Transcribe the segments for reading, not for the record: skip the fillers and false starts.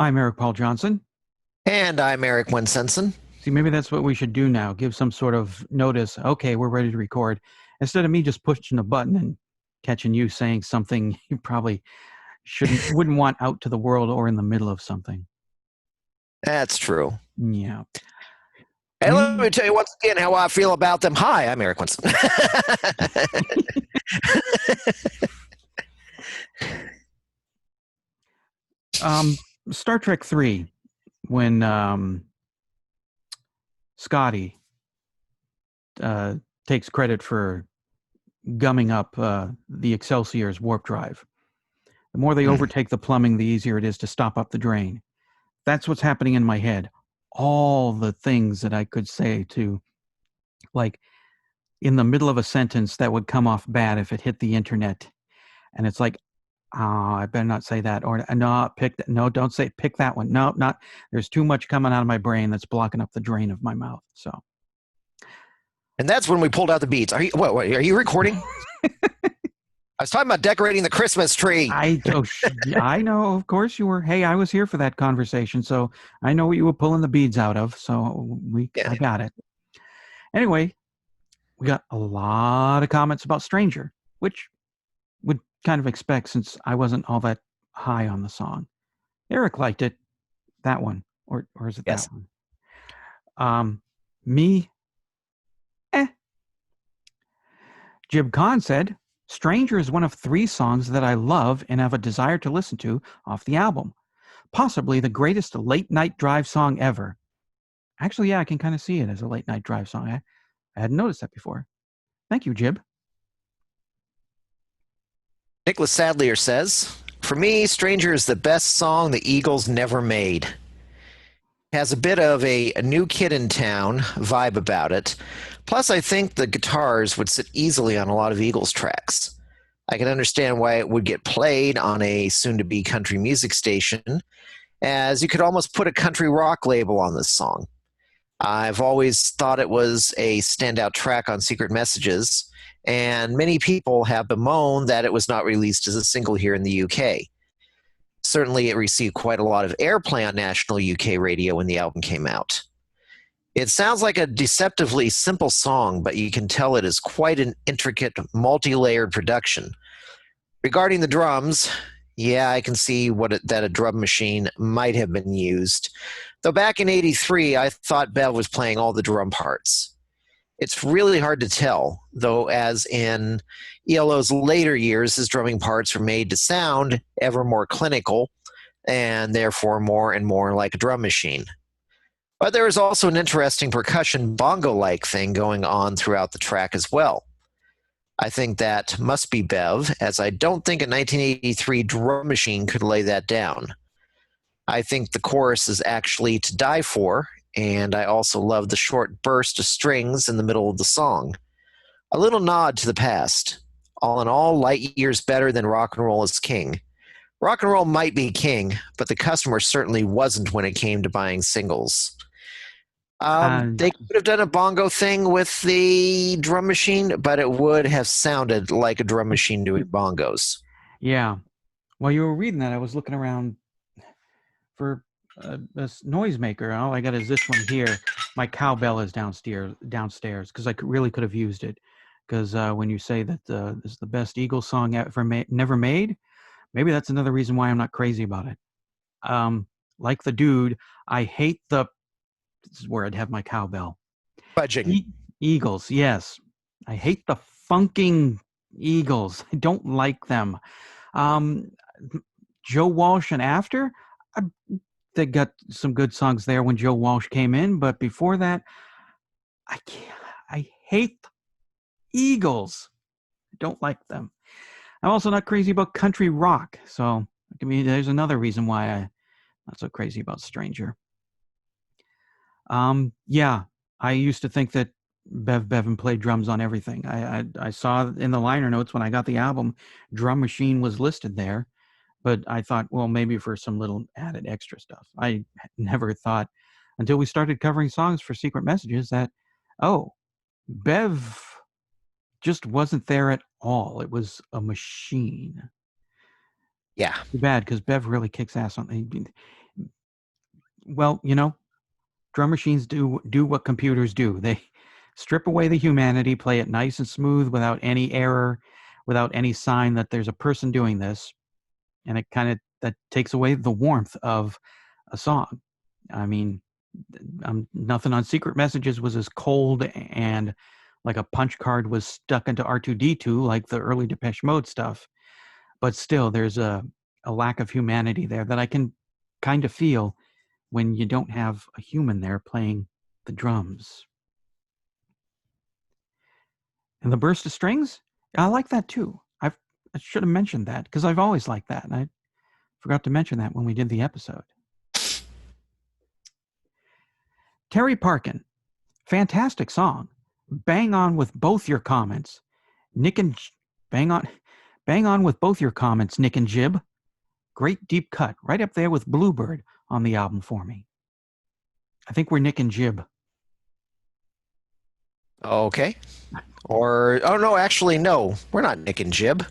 I'm Eric Paul Johnson. And I'm Eric Winston. See, maybe that's what we should do now. Give some sort of notice. Okay, we're ready to record. Instead of me just pushing a button and catching you saying something you probably wouldn't want out to the world or in the middle of something. That's true. Yeah. Hey, let me tell you once again how I feel about them. Hi, I'm Eric Winston. Star Trek 3, when Scotty takes credit for gumming up the Excelsior's warp drive. The more they overtake the plumbing, the easier it is to stop up the drain. That's what's happening in my head. All the things that I could say to, like, in the middle of a sentence that would come off bad if it hit the internet. And it's like, oh, I better not say that. Or, no, pick that. No, don't say, pick that one. No, not. There's too much coming out of my brain that's blocking up the drain of my mouth. So. And that's when we pulled out the beats. Are you recording? I was talking about decorating the Christmas tree. I know, of course you were. Hey, I was here for that conversation, so I know what you were pulling the beads out of. So I got it. Anyway, we got a lot of comments about Stranger, which would kind of expect since I wasn't all that high on the song. Eric liked it, that one, or is it that one? Me, Jib Khan said, Stranger is one of 3 songs that I love and have a desire to listen to off the album. Possibly the greatest late-night drive song ever. Actually, yeah, I can kind of see it as a late-night drive song. I hadn't noticed that before. Thank you, Jib. Nicholas Sadlier says, for me, Stranger is the best song the Eagles never made. Has a bit of a new kid in town vibe about it. Plus, I think the guitars would sit easily on a lot of Eagles tracks. I can understand why it would get played on a soon-to-be country music station, as you could almost put a country rock label on this song. I've always thought it was a standout track on Secret Messages, and many people have bemoaned that it was not released as a single here in the UK. Certainly, it received quite a lot of airplay on national UK radio when the album came out. It sounds like a deceptively simple song, but you can tell it is quite an intricate, multi-layered production. Regarding the drums, yeah, I can see that a drum machine might have been used. Though back in '83, I thought Bev was playing all the drum parts. It's really hard to tell, though, as in E.L.O.'s later years, his drumming parts were made to sound ever more clinical and therefore more and more like a drum machine. But there is also an interesting percussion bongo-like thing going on throughout the track as well. I think that must be Bev, as I don't think a 1983 drum machine could lay that down. I think the chorus is actually to die for, and I also love the short burst of strings in the middle of the song. A little nod to the past. All in all, light years better than Rock and Roll is King. Rock and roll might be king, but the customer certainly wasn't when it came to buying singles. They could have done a bongo thing with the drum machine, but it would have sounded like a drum machine doing bongos. Yeah. While you were reading that, I was looking around for a noisemaker. All I got is this one here. My cowbell is downstairs because I really could have used it. Because when you say that this is the best Eagles song ever never made, maybe that's another reason why I'm not crazy about it. Like the dude, I hate the... This is where I'd have my cowbell. Fudging. Eagles, yes. I hate the funking Eagles. I don't like them. Joe Walsh and After, they got some good songs there when Joe Walsh came in, but before that, I hate Eagles. I don't like them. I'm also not crazy about country rock, so there's another reason why I'm not so crazy about Stranger. Yeah, I used to think that Bev Bevan played drums on everything. I saw in the liner notes when I got the album, drum machine was listed there, but I thought, well, maybe for some little added extra stuff. I never thought until we started covering songs for Secret Messages that, oh, Bev just wasn't there at all. It was a machine. Yeah. Too bad, because Bev really kicks ass on. Well, drum machines do what computers do. They strip away the humanity, play it nice and smooth without any error, without any sign that there's a person doing this, and it kind of that takes away the warmth of a song. I mean, nothing on Secret Messages was as cold and like a punch card was stuck into R2D2 like the early Depeche Mode stuff. But still, there's a lack of humanity there that I can kind of feel when you don't have a human there playing the drums. And the burst of strings, I like that too. I should have mentioned that because I've always liked that. And I forgot to mention that when we did the episode. Terry Parkin, fantastic song. Bang on with both your comments. Bang on with both your comments, Nick and Jib. Great deep cut, right up there with Bluebird on the album for me. I think we're Nick and Jib. Okay. Or, oh no, actually, no, we're not Nick and Jib.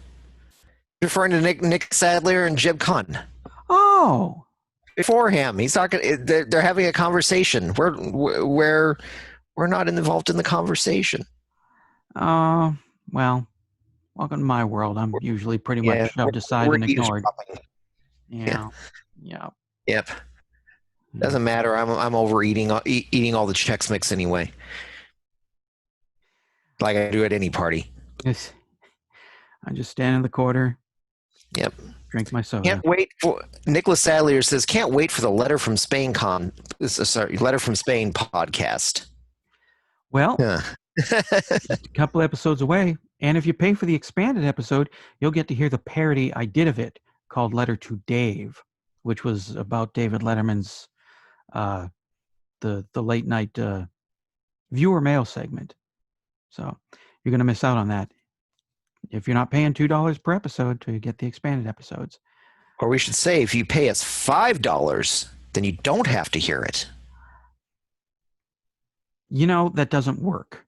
You're referring to Nick Sadlier and Jib Cunn. Oh. Before him, he's talking. They're having a conversation. We're not involved in the conversation. Well, welcome to my world. I'm usually pretty much shoved aside and ignored. Yeah. Yep. Doesn't matter. I'm overeating, eating all the Chex Mix anyway. Like I do at any party. Yes. I just stand in the corner. Yep. Drink my soda. Can't wait for Nicholas Sadlier says, can't wait for the Letter from Spain Letter from Spain podcast. Well, just a couple episodes away. And if you pay for the expanded episode, you'll get to hear the parody I did of it called Letter to Dave, which was about David Letterman's the late night viewer mail segment. So you're going to miss out on that if you're not paying $2 per episode to get the expanded episodes. Or we should say, if you pay us $5, then you don't have to hear it. That doesn't work.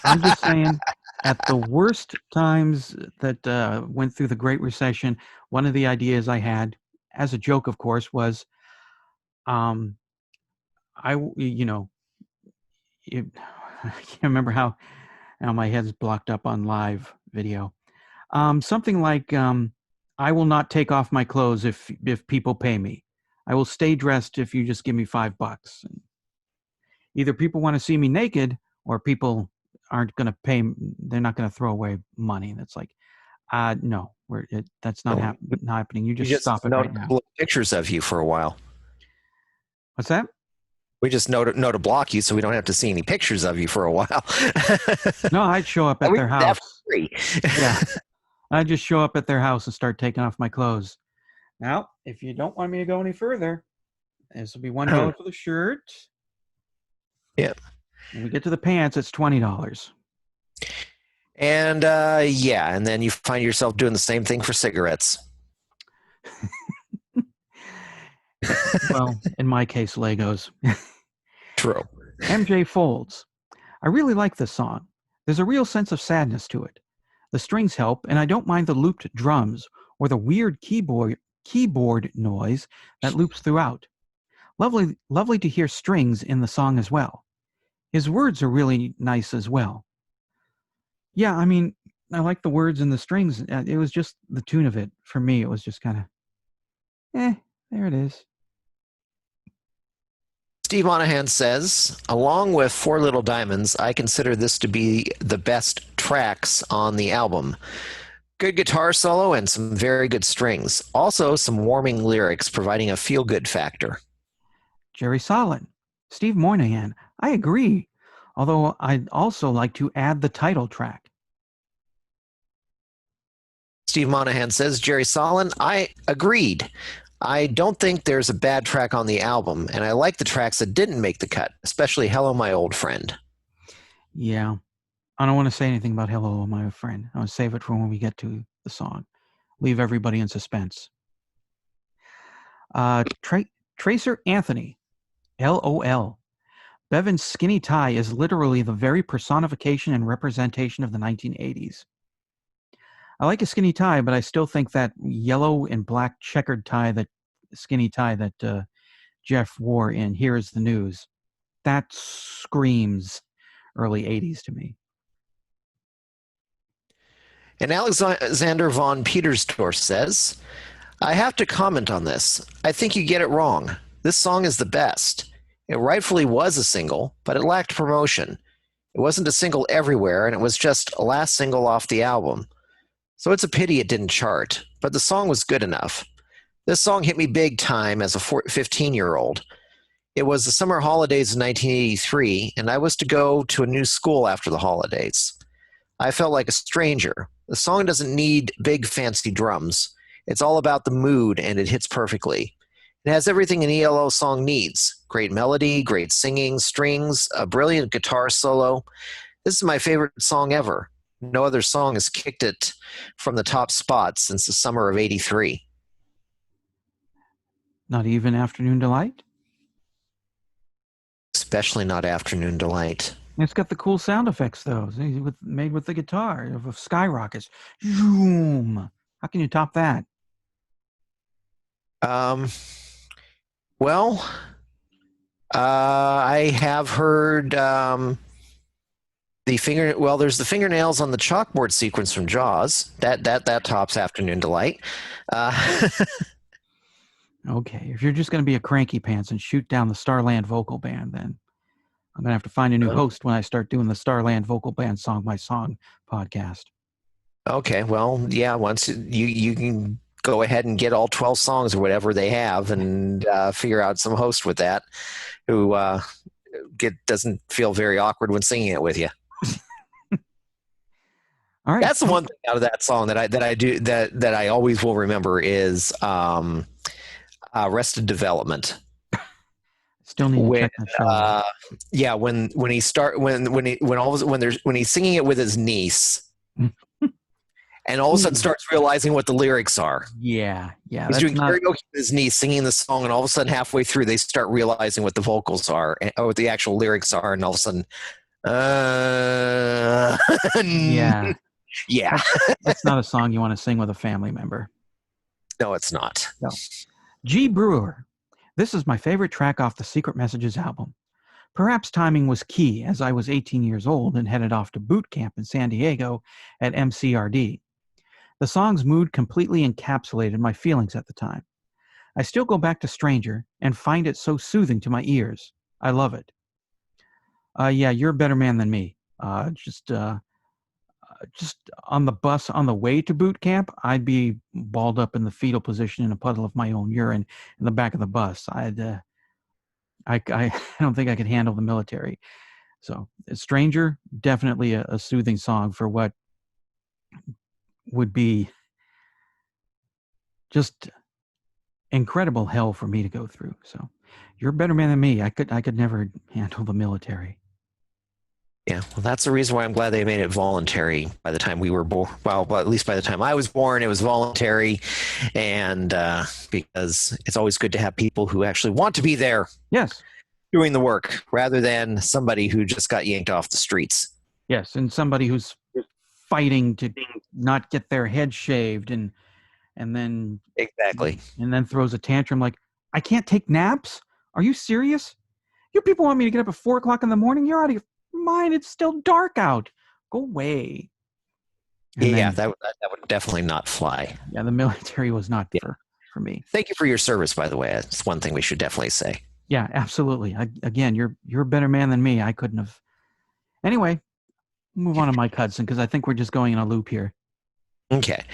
I'm just saying, at the worst times that went through the Great Recession, one of the ideas I had, as a joke, of course, was, I can't remember how my head's blocked up on live video. Something like, I will not take off my clothes if people pay me. I will stay dressed if you just give me $5. And either people want to see me naked or people aren't going to pay. They're not going to throw away money. And it's like, no, that's not happening. You just stop it right now. Pictures of you for a while. What's that? We just know to block you so we don't have to see any pictures of you for a while. No, I'd show up at their house. Yeah. I'd just show up at their house and start taking off my clothes. Now, if you don't want me to go any further, this will be $1 for the shirt. Yeah. When we get to the pants, it's $20. And and then you find yourself doing the same thing for cigarettes. Well, in my case, Legos. True. MJ Folds. I really like this song. There's a real sense of sadness to it. The strings help, and I don't mind the looped drums or the weird keyboard noise that loops throughout. Lovely to hear strings in the song as well. His words are really nice as well. Yeah, I mean, I like the words and the strings. It was just the tune of it. For me, it was just kind of, there it is. Steve Monahan says, along with Four Little Diamonds, I consider this to be the best tracks on the album. Good guitar solo and some very good strings. Also, some warming lyrics providing a feel-good factor. Jerry Solid. Steve Moynihan. I agree, although I'd also like to add the title track. Steve Monahan says, Jerry Solid, I agreed. I don't think there's a bad track on the album, and I like the tracks that didn't make the cut, especially Hello, My Old Friend. Yeah. I don't want to say anything about Hello, My Old Friend. I'll save it for when we get to the song. Leave everybody in suspense. Tracer Anthony. LOL. Bevan's skinny tie is literally the very personification and representation of the 1980s. I like a skinny tie, but I still think that yellow and black checkered tie, that skinny tie that Jeff wore in Here Is the News, that screams early 80s to me. And Alexander von Petersdorf says, I have to comment on this. I think you get it wrong. This song is the best. It rightfully was a single, but it lacked promotion. It wasn't a single everywhere, and it was just a last single off the album. So it's a pity it didn't chart, but the song was good enough. This song hit me big time as a 15-year-old. It was the summer holidays of 1983, and I was to go to a new school after the holidays. I felt like a stranger. The song doesn't need big fancy drums. It's all about the mood, and it hits perfectly. It has everything an E.L.O. song needs. Great melody, great singing, strings, a brilliant guitar solo. This is my favorite song ever. No other song has kicked it from the top spot since the summer of '83. Not even Afternoon Delight? Especially not Afternoon Delight. It's got the cool sound effects, though, made with the guitar of skyrockets. Zoom. How can you top that? Well, I have heard there's the fingernails on the chalkboard sequence from Jaws. That tops Afternoon Delight. Okay, if you're just going to be a cranky pants and shoot down the Starland Vocal Band, then I'm going to have to find a new host when I start doing the Starland Vocal Band Song by Song podcast. Okay, well, yeah, once you can go ahead and get all 12 songs or whatever they have and figure out some host with that who doesn't feel very awkward when singing it with you. All right. That's the one thing out of that song that I always will remember is Arrested Development. Still need to check that show out. Yeah, when he's singing it with his niece. And all of a sudden starts realizing what the lyrics are. Yeah. He's doing karaoke with his niece, singing the song, and all of a sudden, halfway through, they start realizing what the vocals are, or what the actual lyrics are, and all of a sudden, yeah. That's not a song you want to sing with a family member. No, it's not. No. G. Brewer. This is my favorite track off the Secret Messages album. Perhaps timing was key, as I was 18 years old and headed off to boot camp in San Diego at MCRD. The song's mood completely encapsulated my feelings at the time. I still go back to Stranger and find it so soothing to my ears. I love it. Yeah, you're a better man than me. Just on the bus on the way to boot camp, I'd be balled up in the fetal position in a puddle of my own urine in the back of the bus. I don't think I could handle the military. So Stranger, definitely a soothing song for what would be just incredible hell for me to go through. So you're a better man than me. I could never handle the military. Yeah, well, that's the reason why I'm glad they made it voluntary by the time we were born. Well, at least by the time I was born, it was voluntary, and because it's always good to have people who actually want to be there. Yes. Doing the work rather than somebody who just got yanked off the streets. Yes, and somebody who's fighting to not get their head shaved and then exactly, and then throws a tantrum like, I can't take naps? Are you serious? You people want me to get up at 4:00 in the morning? You're out of your mind. It's still dark out. Go away. And that would definitely not fly. Yeah, the military was not for me. Thank you for your service, by the way. That's one thing we should definitely say. Yeah, absolutely. Again, you're a better man than me. I couldn't have. Anyway, move on to Mike Hudson, because I think we're just going in a loop here. Okay.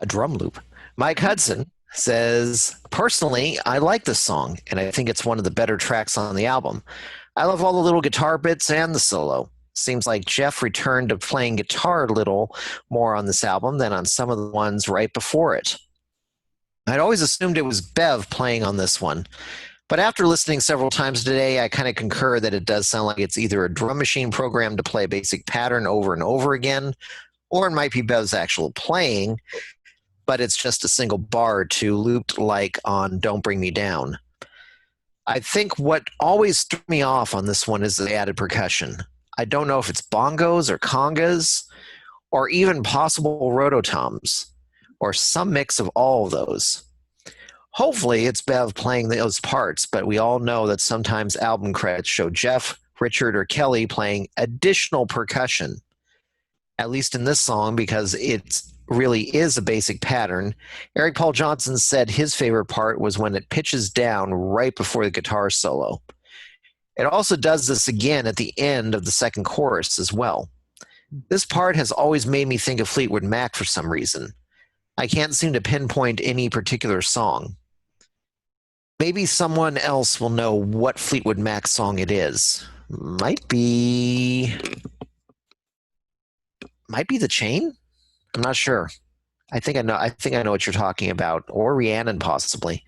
A drum loop. Mike Hudson says, personally, I like this song, and I think it's one of the better tracks on the album. I love all the little guitar bits and the solo. Seems like Jeff returned to playing guitar a little more on this album than on some of the ones right before it. I'd always assumed it was Bev playing on this one. But after listening several times today, I kind of concur that it does sound like it's either a drum machine programmed to play a basic pattern over and over again, or it might be Bev's actual playing, but it's just a single bar or two looped like on Don't Bring Me Down. I think what always threw me off on this one is the added percussion. I don't know if it's bongos or congas or even possible rototoms, or some mix of all of those. Hopefully, it's Bev playing those parts, but we all know that sometimes album credits show Jeff, Richard, or Kelly playing additional percussion, at least in this song, because it really is a basic pattern. Eric Paul Johnson said his favorite part was when it pitches down right before the guitar solo. It also does this again at the end of the second chorus as well. This part has always made me think of Fleetwood Mac for some reason. I can't seem to pinpoint any particular song. Maybe someone else will know what Fleetwood Mac song it is. Might be The Chain? I'm not sure. I think I know what you're talking about, or Rhiannon possibly.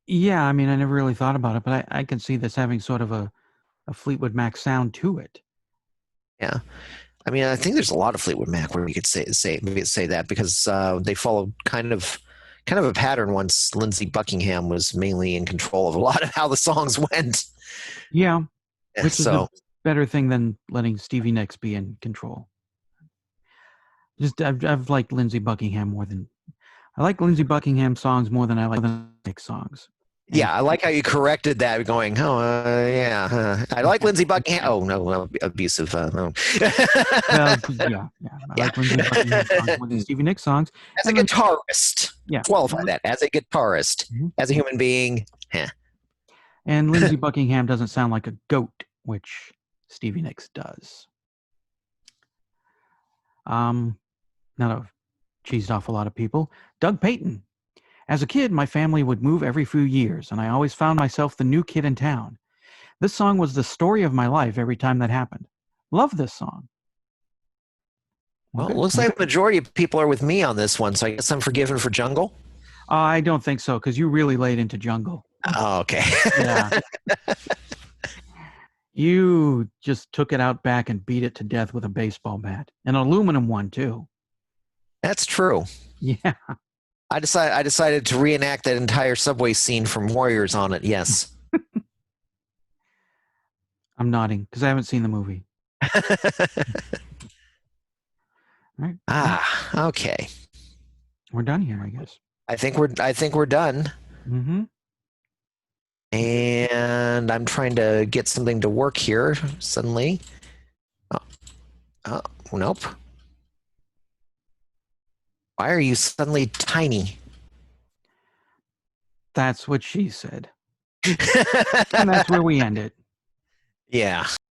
Yeah, I mean, I never really thought about it, but I can see this having sort of a Fleetwood Mac sound to it. Yeah. I mean, I think there's a lot of Fleetwood Mac where you could say that, because they followed kind of a pattern once Lindsey Buckingham was mainly in control of a lot of how the songs went. Yeah, which is a better thing than letting Stevie Nicks be in control. I've liked Lindsey Buckingham more than I like Lindsey Buckingham songs more than I like Nicks songs. Yeah, I like how you corrected that, going, yeah. I like Lindsey Buckingham. Oh, no, abusive. No. Well, yeah. I like Lindsey Buckingham songs more than Stevie Nicks songs. As a guitarist, qualify that. As a guitarist, as a human being, And Lindsey Buckingham doesn't sound like a goat, which Stevie Nicks does. Now I've cheesed off a lot of people. Doug Payton. As a kid, my family would move every few years, and I always found myself the new kid in town. This song was the story of my life every time that happened. Love this song. Well, it looks like the majority of people are with me on this one, so I guess I'm forgiven for Jungle? I don't think so, because you really laid into Jungle. Oh, okay. Yeah. You just took it out back and beat it to death with a baseball bat. An aluminum one, too. That's true. Yeah. I decided to reenact that entire subway scene from Warriors on it, yes. I'm nodding, because I haven't seen the movie. Right. Okay. We're done here, I guess. I think we're done. Mm-hmm. And I'm trying to get something to work here suddenly. Oh, nope. Why are you suddenly tiny? That's what she said. And that's where we end it. Yeah.